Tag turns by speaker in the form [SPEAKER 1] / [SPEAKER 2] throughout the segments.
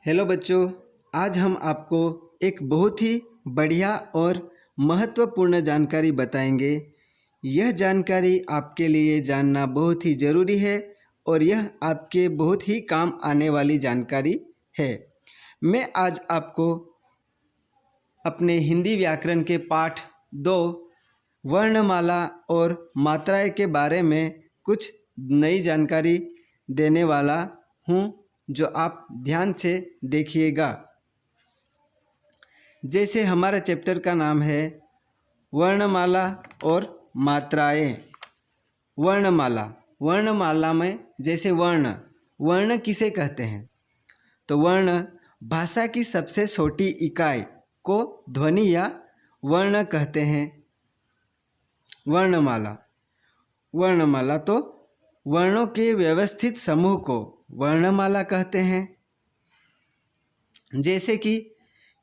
[SPEAKER 1] Hello बच्चों, आज हम आपको एक बहुत ही बढ़िया और महत्वपूर्ण जानकारी बताएंगे। यह जानकारी आपके लिए जानना बहुत ही ज़रूरी है और यह आपके बहुत ही काम आने वाली जानकारी है। मैं आज आपको अपने हिंदी व्याकरण के पाठ 2 वर्णमाला और मात्राएं के बारे में कुछ नई जानकारी देने वाला हूँ, जो आप ध्यान से देखिएगा। जैसे हमारा चैप्टर का नाम है वर्णमाला और मात्राएं। वर्णमाला में जैसे वर्ण किसे कहते हैं? तो वर्ण भाषा की सबसे छोटी इकाई को ध्वनि या वर्ण कहते हैं। वर्णमाला तो वर्णों के व्यवस्थित समूह को वर्णमाला कहते हैं। जैसे कि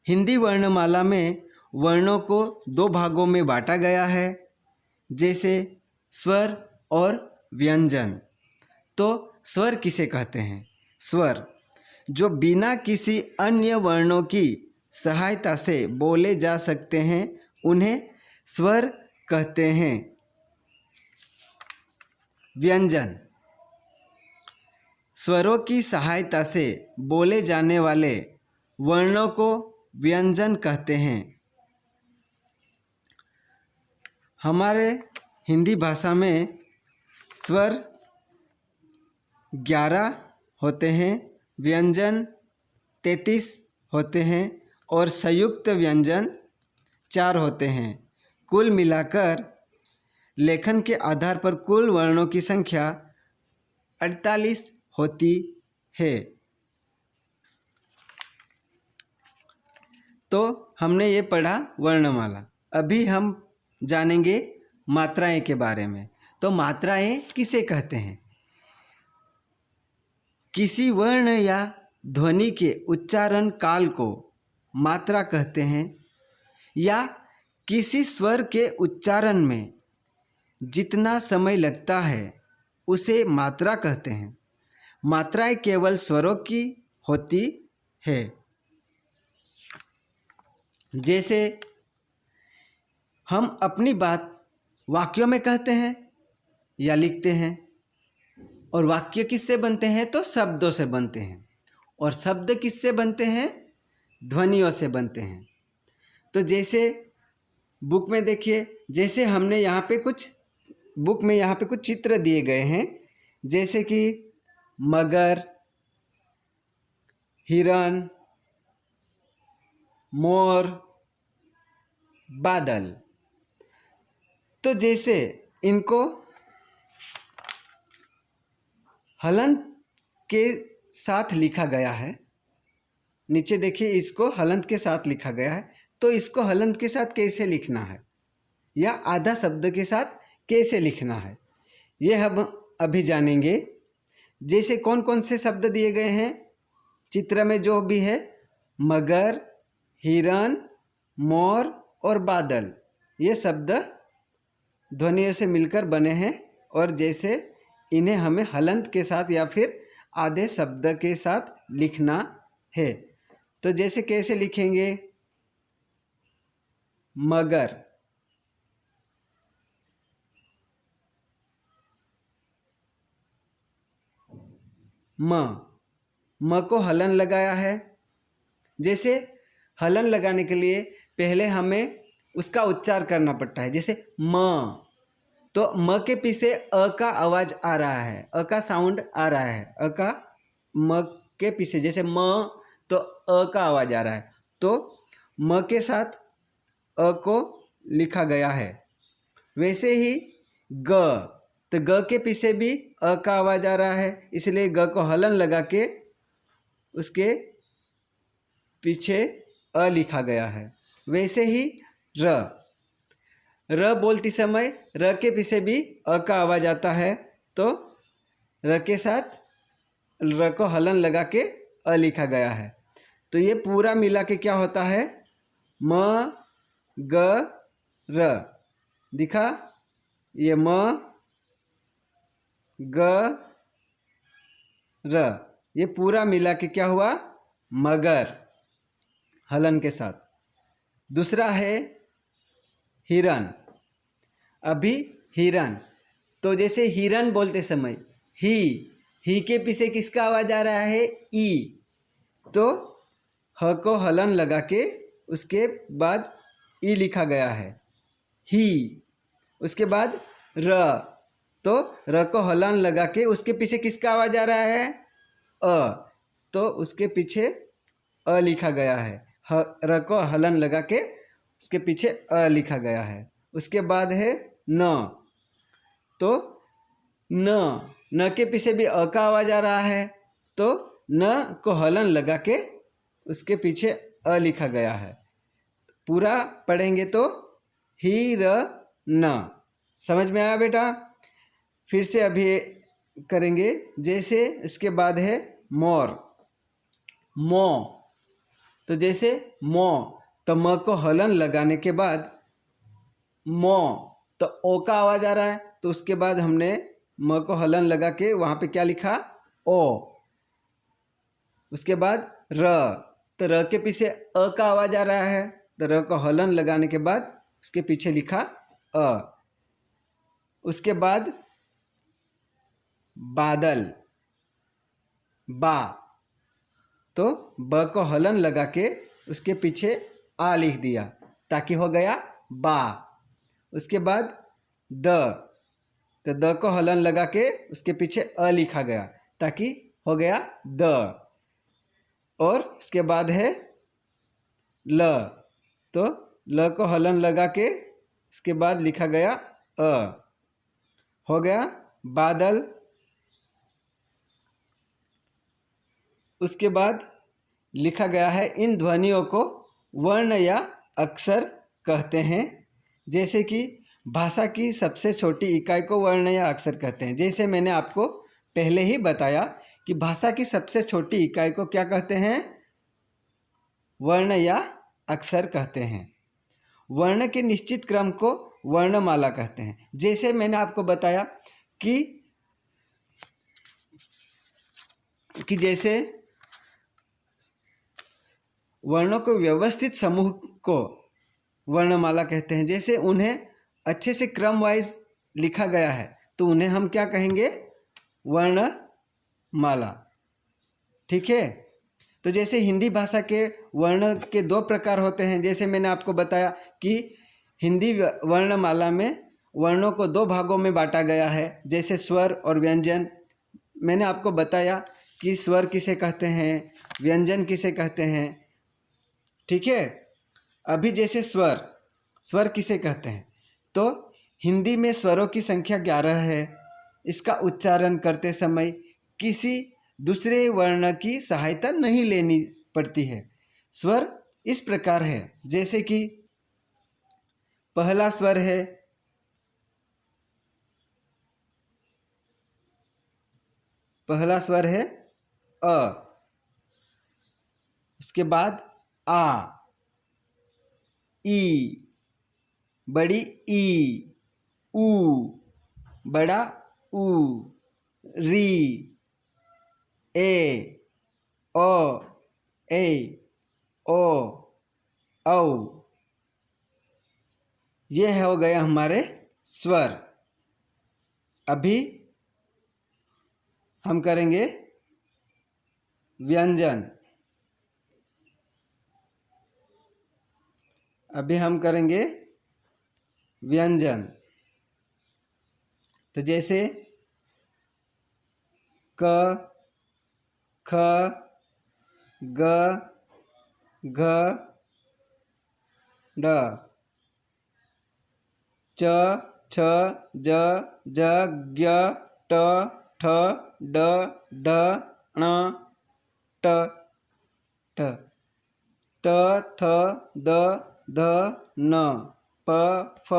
[SPEAKER 1] हिंदी वर्णमाला में वर्णों को 2 भागों में बांटा गया है, जैसे स्वर और व्यंजन। तो स्वर किसे कहते हैं? स्वर जो बिना किसी अन्य वर्णों की सहायता से बोले जा सकते हैं, उन्हें स्वर कहते हैं। व्यंजन स्वरों की सहायता से बोले जाने वाले वर्णों को व्यंजन कहते हैं। हमारे हिंदी भाषा में स्वर 11 होते हैं, व्यंजन 33 होते हैं और संयुक्त व्यंजन 4 होते हैं। कुल मिलाकर लेखन के आधार पर कुल वर्णों की संख्या 48 होती है। तो हमने ये पढ़ा वर्णमाला। अभी हम जानेंगे मात्राएं के बारे में। तो मात्राएं किसे कहते हैं? किसी वर्ण या ध्वनि के उच्चारण काल को मात्रा कहते हैं, या किसी स्वर के उच्चारण में जितना समय लगता है उसे मात्रा कहते हैं। मात्राएं केवल स्वरों की होती है। जैसे हम अपनी बात वाक्यों में कहते हैं या लिखते हैं, और वाक्य किससे बनते हैं? तो शब्दों से बनते हैं। और शब्द किससे बनते हैं? ध्वनियों से बनते हैं। तो जैसे बुक में देखिए, जैसे हमने यहाँ पे कुछ बुक में यहाँ पे कुछ चित्र दिए गए हैं, जैसे कि मगर, हिरन, मोर, बादल। तो जैसे इनको हलंत के साथ लिखा गया है, नीचे देखिए इसको हलंत के साथ लिखा गया है। तो इसको हलंत के साथ कैसे लिखना है या आधा शब्द के साथ कैसे लिखना है, ये हम अभी जानेंगे। जैसे कौन कौन से शब्द दिए गए हैं चित्र में, जो भी है मगर, हिरन, मोर और बादल, ये शब्द ध्वनियों से मिलकर बने हैं। और जैसे इन्हें हमें हलंत के साथ या फिर आधे शब्द के साथ लिखना है। तो जैसे कैसे लिखेंगे? मगर, म को हलन लगाया है। जैसे हलन लगाने के लिए पहले हमें उसका उच्चार करना पड़ता है। जैसे म, तो म के पीछे अ का आवाज आ रहा है, अ का साउंड आ रहा है, अ का म के पीछे जैसे म, तो अ का आवाज आ रहा है, तो म के साथ अ को लिखा गया है। वैसे ही ग, तो ग के पीछे भी अ का आवाज आ रहा है, इसलिए ग को हलन लगा के उसके पीछे अ लिखा गया है। वैसे ही र बोलते समय र के पीछे भी अ का आवाज आता है, तो र के साथ र को हलन लगा के अ लिखा गया है। तो ये पूरा मिला के क्या होता है? म ग र। दिखा? ये म ग र, ये पूरा मिला के क्या हुआ? मगर, हलन के साथ। दूसरा है हिरन। अभी हिरन, तो जैसे हिरन बोलते समय ही के पीछे किसका आवाज आ रहा है? ई। तो ह को हलन लगा के उसके बाद ई लिखा गया है, ही। उसके बाद र, तो र को हलन लगा के उसके पीछे किसका आवाज आ रहा है? अ, तो उसके पीछे अ लिखा गया है। र को हलन लगा के उसके पीछे अ लिखा गया है। उसके बाद है न, तो न के पीछे भी अ का आवाज आ रहा है, तो न को हलन लगा के उसके पीछे अ लिखा गया है। पूरा पढ़ेंगे तो ही र न। समझ में आया बेटा? फिर से अभी करेंगे। जैसे इसके बाद है मोर, मो, तो जैसे मो, तो म को हलन लगाने के बाद मो, तो ओ का आवाज आ रहा है, तो उसके बाद हमने म को हलन लगा के वहाँ पे क्या लिखा? ओ। उसके बाद र, तो र के पीछे अ का आवाज आ रहा है, तो र को हलन लगाने के बाद उसके पीछे लिखा अ। उसके बाद बादल, बा, तो ब को हलन लगा के उसके पीछे आ लिख दिया ताकि हो गया बा। उसके बाद द, तो द को हलन लगा के उसके पीछे अ लिखा गया ताकि हो गया द। और उसके बाद है ल, तो ल को हलन लगा के उसके बाद लिखा गया अ, हो गया बादल। उसके बाद लिखा गया है, इन ध्वनियों को वर्ण या अक्षर कहते हैं। जैसे कि भाषा की सबसे छोटी इकाई को वर्ण या अक्षर कहते हैं। जैसे मैंने आपको पहले ही बताया कि भाषा की सबसे छोटी इकाई को क्या कहते हैं? वर्ण या अक्षर कहते हैं। वर्ण के निश्चित क्रम को वर्णमाला कहते हैं। जैसे मैंने आपको बताया कि जैसे वर्णों को व्यवस्थित समूह को वर्णमाला कहते हैं। जैसे उन्हें अच्छे से क्रम वाइज लिखा गया है तो उन्हें हम क्या कहेंगे? वर्णमाला। ठीक है। तो जैसे हिंदी भाषा के वर्ण के दो प्रकार होते हैं। जैसे मैंने आपको बताया कि हिंदी वर्णमाला में वर्णों को दो भागों में बांटा गया है, जैसे स्वर और व्यंजन। मैंने आपको बताया कि स्वर किसे कहते हैं, व्यंजन किसे कहते हैं। ठीक है। अभी जैसे स्वर किसे कहते हैं, तो हिंदी में स्वरों की संख्या 11 है। इसका उच्चारण करते समय किसी दूसरे वर्ण की सहायता नहीं लेनी पड़ती है। स्वर इस प्रकार है, जैसे कि पहला स्वर है अ। उसके बाद आ, ई, बड़ी ई, ऊ, बड़ा ऊ, री, ए, ओ, ए, ओ, औ। ये हो गए हमारे स्वर। अभी हम करेंगे व्यंजन। तो जैसे क, ख, ग, घ, ड, च, छ, ज, झ, ज्ञ, ट, ठ, ड, ढ, ण, ट, त, थ, द, ध, न, प, फ,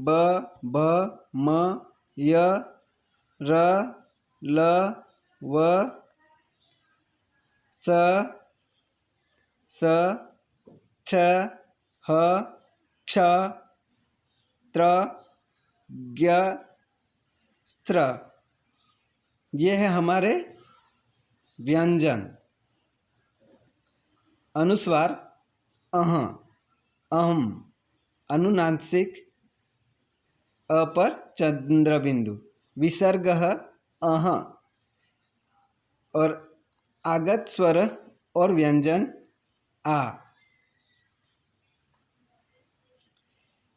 [SPEAKER 1] ब, भ, म, य, र, ल, व, स, छ, ह, क्ष, त्र, ज्ञ, स्त्र। ये है हमारे व्यंजन। अनुस्वार अह, अहम, अनुनासिक अ पर चंद्र बिंदु, विसर्ग अह और आगत स्वर और व्यंजन आ।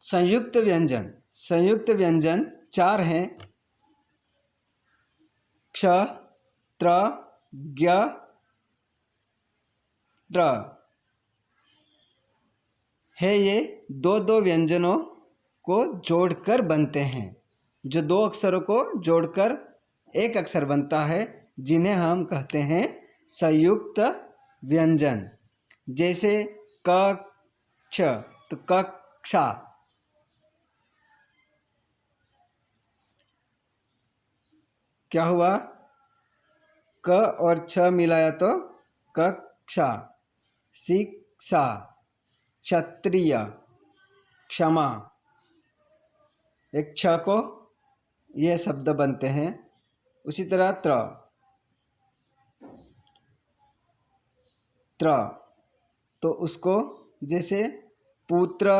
[SPEAKER 1] संयुक्त व्यंजन, संयुक्त व्यंजन 4 हैं। क्ष, त्र, ज्ञ, त्र है। ये दो दो व्यंजनों को जोड़कर बनते हैं। जो दो अक्षरों को जोड़कर एक अक्षर बनता है, जिन्हें हम कहते हैं संयुक्त व्यंजन। जैसे क क्ष तो कक्षा, क्या हुआ? क और छ मिलाया तो कक्षा। शिक्षा, क्षत्रिय, क्षमा, एक छ को यह शब्द बनते हैं। उसी तरह त्र, त्र तो उसको जैसे पुत्र,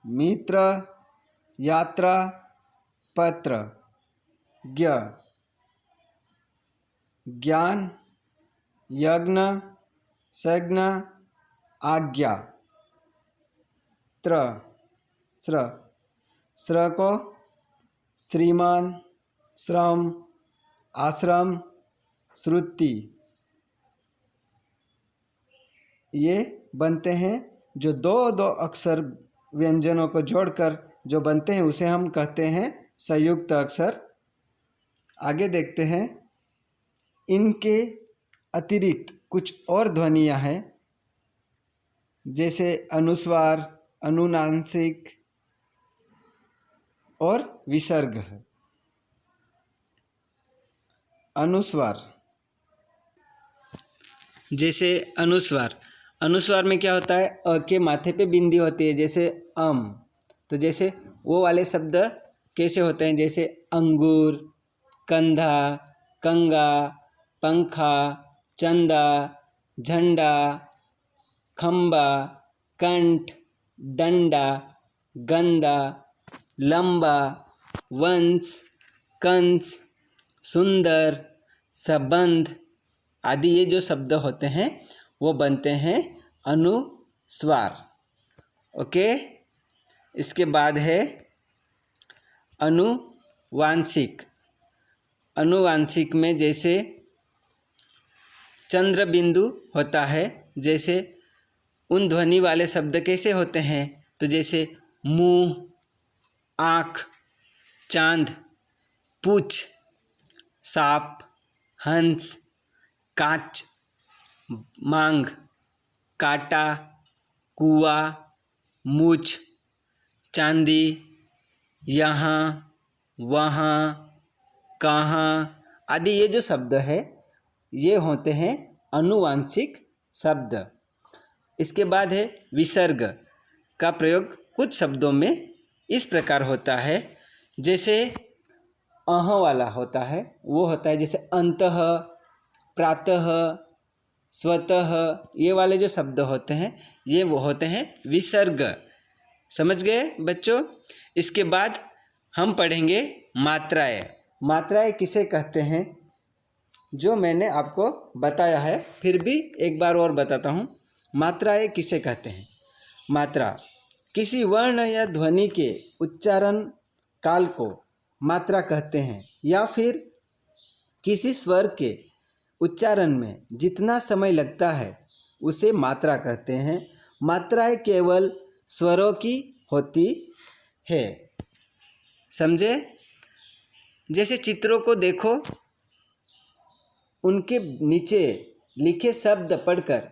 [SPEAKER 1] मित्र, यात्रा, पत्र, ज्ञ, ज्ञान, यज्ञ, संज्ञ, आज्ञा। त्र, स्र, स्र को श्रीमान, श्रम, आश्रम, श्रुति, ये बनते हैं। जो दो दो अक्षर व्यंजनों को जोड़कर जो बनते हैं, उसे हम कहते हैं संयुक्त अक्षर। आगे देखते हैं। इनके अतिरिक्त कुछ और ध्वनियाँ हैं, जैसे अनुस्वार, अनुनासिक और विसर्ग। अनुस्वार, जैसे अनुस्वार, अनुस्वार में क्या होता है? अ के माथे पे बिंदी होती है, जैसे अम। तो जैसे वो वाले शब्द कैसे होते हैं? जैसे अंगूर, कंधा, कंगा, पंखा, चंदा, झंडा, खंबा, कंठ, डंडा, गंदा, लंबा, वंश, कंस, सुंदर, संबंध आदि। ये जो शब्द होते हैं वो बनते हैं अनुस्वार। ओके। इसके बाद है अनुवांशिक। अनुवांशिक में जैसे चंद्र बिंदु होता है, जैसे उन ध्वनि वाले शब्द कैसे होते हैं? तो जैसे मुंह, आँख, चांद, पूछ, सांप, हंस, कांच, मांग, काटा, कुआ, मूछ, चांदी, यहाँ, वहाँ, कहाँ आदि। ये जो शब्द है ये होते हैं अनुवांशिक शब्द। इसके बाद है विसर्ग का प्रयोग कुछ शब्दों में इस प्रकार होता है। जैसे अह वाला होता है, वो होता है जैसे अंतः, प्रातः, स्वतः। ये वाले जो शब्द होते हैं ये वो होते हैं विसर्ग। समझ गए बच्चों? इसके बाद हम पढ़ेंगे मात्राएं। मात्राएं किसे कहते हैं, जो मैंने आपको बताया है, फिर भी एक बार और बताता हूँ। मात्राएं किसे कहते हैं? मात्रा किसी वर्ण या ध्वनि के उच्चारण काल को मात्रा कहते हैं, या फिर किसी स्वर के उच्चारण में जितना समय लगता है उसे मात्रा कहते हैं। मात्राएं केवल स्वरों की होती है। समझे? जैसे चित्रों को देखो, उनके नीचे लिखे शब्द पढ़कर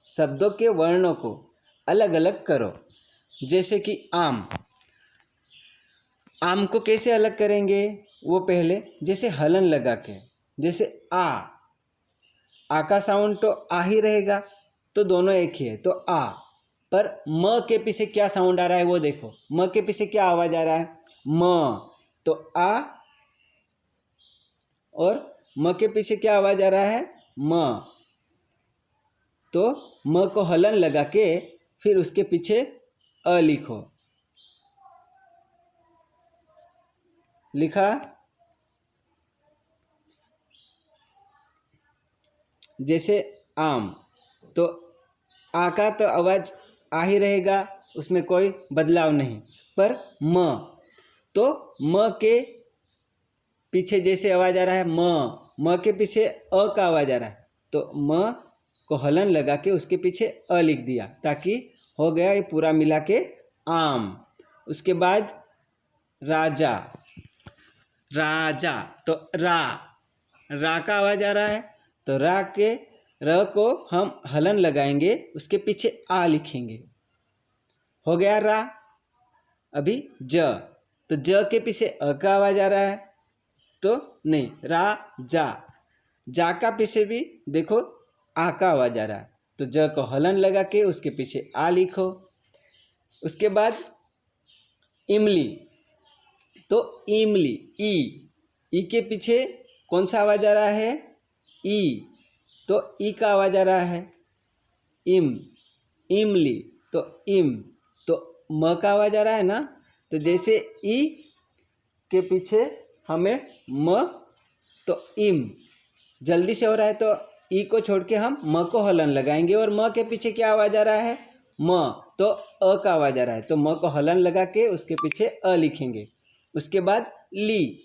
[SPEAKER 1] शब्दों के वर्णों को अलग अलग करो। जैसे कि आम, आम को कैसे अलग करेंगे? वो पहले जैसे हलन लगा के, जैसे आ का साउंड तो आ ही रहेगा, तो दोनों एक ही है, तो आ। पर म के पीछे क्या साउंड आ रहा है वो देखो। म के पीछे क्या आवाज आ रहा है? म। तो आ, और म के पीछे क्या आवाज आ रहा है? म। तो म को हलन लगा के फिर उसके पीछे अ लिखो। लिखा? जैसे आम, तो आ का तो आवाज़ आ ही रहेगा, उसमें कोई बदलाव नहीं। पर म, तो म के पीछे जैसे आवाज़ आ रहा है म के पीछे अ का आवाज़ आ रहा है, तो म को हलन लगा के उसके पीछे अ लिख दिया, ताकि हो गया ये पूरा मिला के आम। उसके बाद राजा, राजा, तो रा का आवाज़ आ रहा है, तो रा के र को हम हलन लगाएंगे, उसके पीछे आ लिखेंगे, हो गया रा। अभी ज, तो ज के पीछे अ का आवाज़ आ रहा है, तो नहीं, रा जा का पीछे भी देखो आ का आवाज़ आ रहा है, तो ज को हलन लगा के उसके पीछे आ लिखो। उसके बाद इमली, तो इमली, ई के पीछे कौन सा आवाज़ आ रहा है? ई, तो ई का आवाज़ आ रहा है। इमली, तो तो म का आवाज़ आ रहा है ना, तो जैसे ई के पीछे हमें म, तो इम जल्दी से हो रहा है, तो ई को छोड़ के हम म को हलन लगाएंगे, और म के पीछे क्या आवाज़ आ रहा है? म, तो अ का आवाज़ आ रहा है, तो म को हलन लगा के उसके पीछे अ लिखेंगे। उसके बाद ली,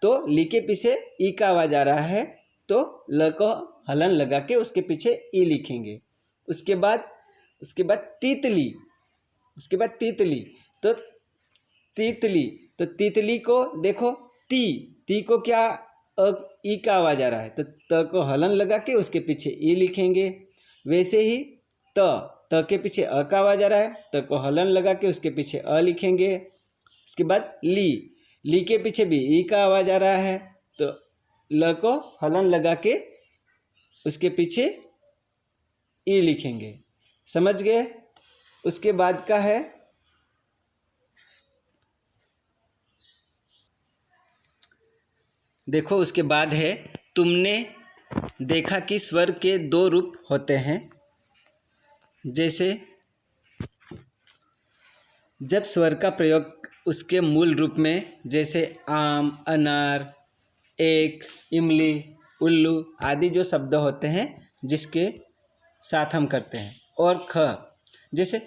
[SPEAKER 1] तो ली के पीछे ई का आवाज़ आ रहा है, तो ल को हलन लगा के उसके पीछे ई लिखेंगे। उसके बाद तितली, तो तितली को देखो, ती को क्या ई का आवाज़ आ रहा है, तो त को हलन लगा के उसके पीछे ई लिखेंगे। वैसे ही त के पीछे अ का आवाज़ आ रहा है, त को हलन लगा के उसके पीछे अ लिखेंगे। उसके बाद ली के पीछे भी ई का आवाज़ आ रहा है, तो ल को हलन लगा के उसके पीछे ई लिखेंगे। समझ गए? उसके बाद का है देखो, उसके बाद है तुमने देखा कि स्वर के दो रूप होते हैं। जैसे जब स्वर का प्रयोग उसके मूल रूप में, जैसे आम, अनार, एक, इमली, उल्लू आदि जो शब्द होते हैं जिसके साथ हम करते हैं, और ख, जैसे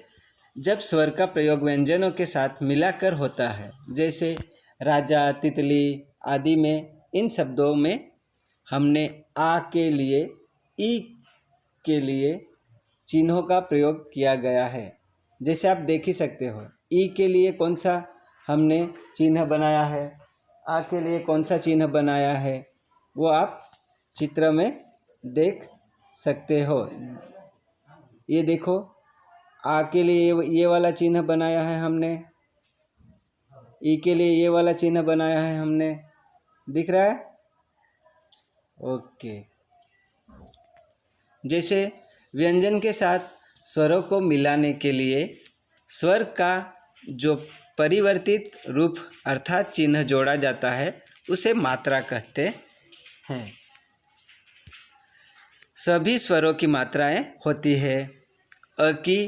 [SPEAKER 1] जब स्वर का प्रयोग व्यंजनों के साथ मिलाकर होता है, जैसे राजा, तितली आदि में, इन शब्दों में हमने आ के लिए, ई के लिए चिन्हों का प्रयोग किया गया है। जैसे आप देख ही सकते हो, ई के लिए कौन सा हमने चिन्ह बनाया है, आ के लिए कौन सा चिन्ह बनाया है, वो आप चित्र में देख सकते हो। ये देखो, आ के लिए ये वाला चिन्ह बनाया है हमने, ई के लिए ये वाला चिन्ह बनाया है हमने, दिख रहा है? ओके। जैसे व्यंजन के साथ स्वरों को मिलाने के लिए स्वर का जो परिवर्तित रूप अर्थात चिन्ह जोड़ा जाता है, उसे मात्रा कहते हैं। सभी स्वरों की मात्राएं होती है, अ की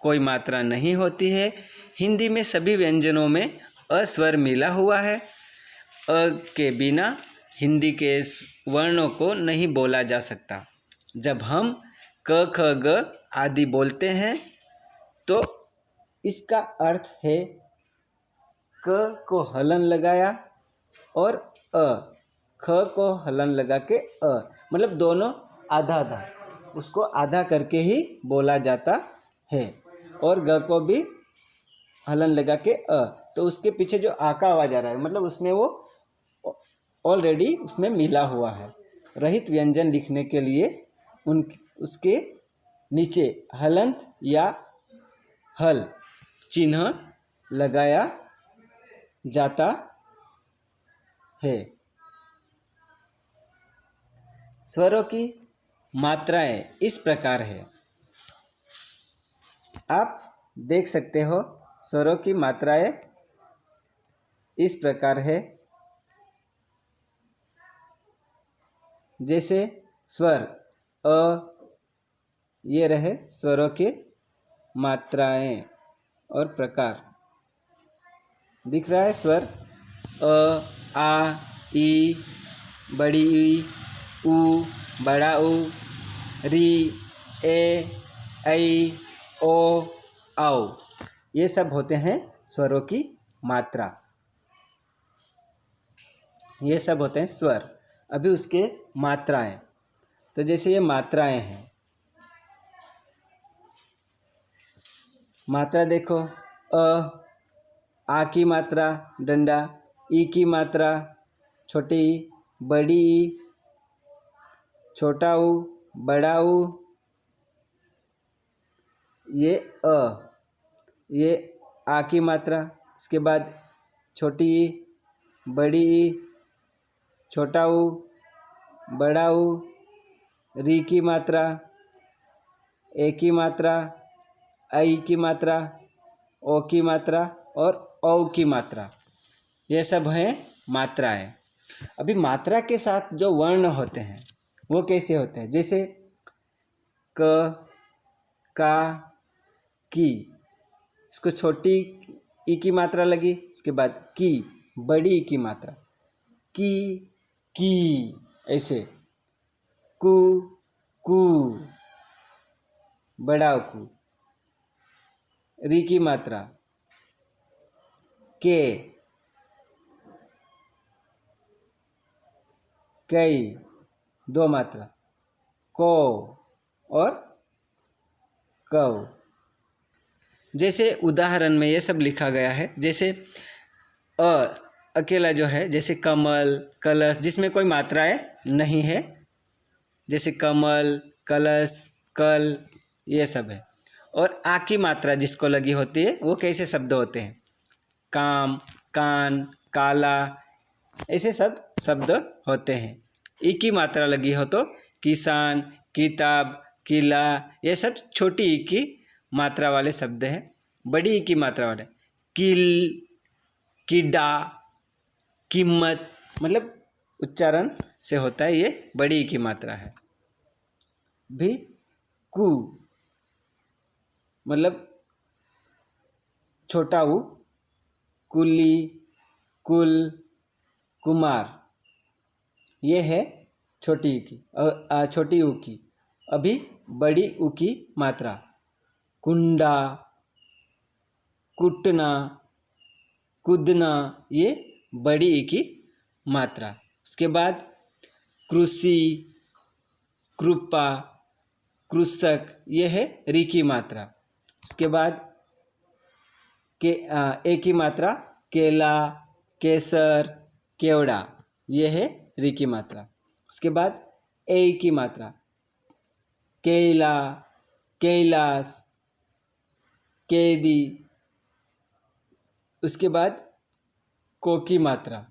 [SPEAKER 1] कोई मात्रा नहीं होती है। हिंदी में सभी व्यंजनों में अ स्वर मिला हुआ है। अ के बिना हिंदी के वर्णों को नहीं बोला जा सकता। जब हम क, ख, ग आदि बोलते हैं, तो इसका अर्थ है क को हलन लगाया और अ, ख को हलन लगा के अ, मतलब दोनों आधा आधा, उसको आधा करके ही बोला जाता है। और ग को भी हलन लगा के अ, तो उसके पीछे जो आ का आवाज़ आ रहा है, मतलब उसमें वो ऑलरेडी उसमें मिला हुआ है। रहित व्यंजन लिखने के लिए उसके नीचे हलंत या हल चिन्ह लगाया जाता है। स्वरों की मात्राएं इस प्रकार है, आप देख सकते हो। स्वरों की मात्राएं इस प्रकार है। जैसे स्वर अ, ये रहे स्वरों के मात्राएं और प्रकार। दिख रहा है स्वर अ, आ, ई, बड़ी ई, उ, बड़ा उ, री, ए, ऐ, ओ, औ। ये सब होते हैं स्वरों की मात्रा। ये सब होते हैं स्वर। अभी उसके मात्राएं, तो जैसे ये मात्राएं हैं, मात्रा देखो आ की मात्रा डंडा, ई की मात्रा छोटी ई, बड़ी ई, छोटा ऊ, बड़ा ऊ, ये ये आ की मात्रा। इसके बाद छोटी ई, बड़ी ई, छोटा ऊ, बड़ा ऊ, री की मात्रा, ए की मात्रा, ऐ की मात्रा, ओ की मात्रा और औ की मात्रा। ये सब हैं मात्राएं। अभी मात्रा के साथ जो वर्ण होते हैं वो कैसे होते हैं? जैसे क, का, की, इसको छोटी ई की मात्रा लगी, उसके बाद की, बड़ी ई की मात्रा, की, ऐसे कु, कु, बड़ा कु, री की मात्रा, के, कई, दो मात्रा, को और कव। जैसे उदाहरण में ये सब लिखा गया है। जैसे अकेला जो है, जैसे कमल, कलश, जिसमें कोई मात्राएं नहीं है, जैसे कमल, कलश, कल, ये सब है। और आ की मात्रा जिसको लगी होती है वो कैसे शब्द होते हैं? काम, कान, काला, ऐसे सब शब्द होते हैं। ई की मात्रा लगी हो तो किसान, किताब, किला, ये सब छोटी ई की मात्रा वाले शब्द हैं। बड़ी ई की मात्रा वाले किल, किडा, कीमत, मतलब उच्चारण से होता है, ये बड़ी ई की मात्रा है। भी कु मतलब छोटा ऊ, कुली, कुल, कुमार, ये है छोटी ऊ की, छोटी ऊ की। अभी बड़ी ऊ की मात्रा कुंडा, कुटना, कूदना, ये बड़ी ई की मात्रा। उसके बाद कृषि, कृपा, कृषक, ये है री की मात्रा। उसके बाद के ए की मात्रा केला, केसर, केवड़ा, ये है री की मात्रा। उसके बाद ए की मात्रा केला, कैलाश, कैदी। उसके बाद को की मात्रा,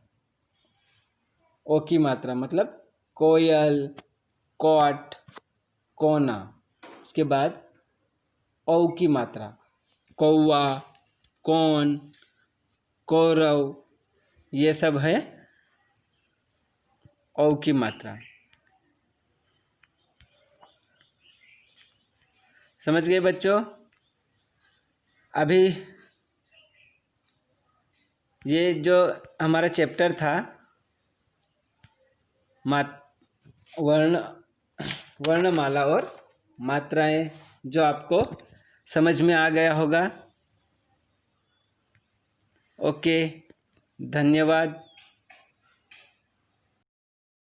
[SPEAKER 1] ओ की मात्रा मतलब कोयल, कोट, कोना। उसके बाद औ की मात्रा कौवा, कौन, कौरव, ये सब है औ की मात्रा। समझ गए बच्चों? अभी ये जो हमारा चैप्टर था वर्णमाला और मात्राएं, जो आपको समझ में आ गया होगा। ओके, धन्यवाद।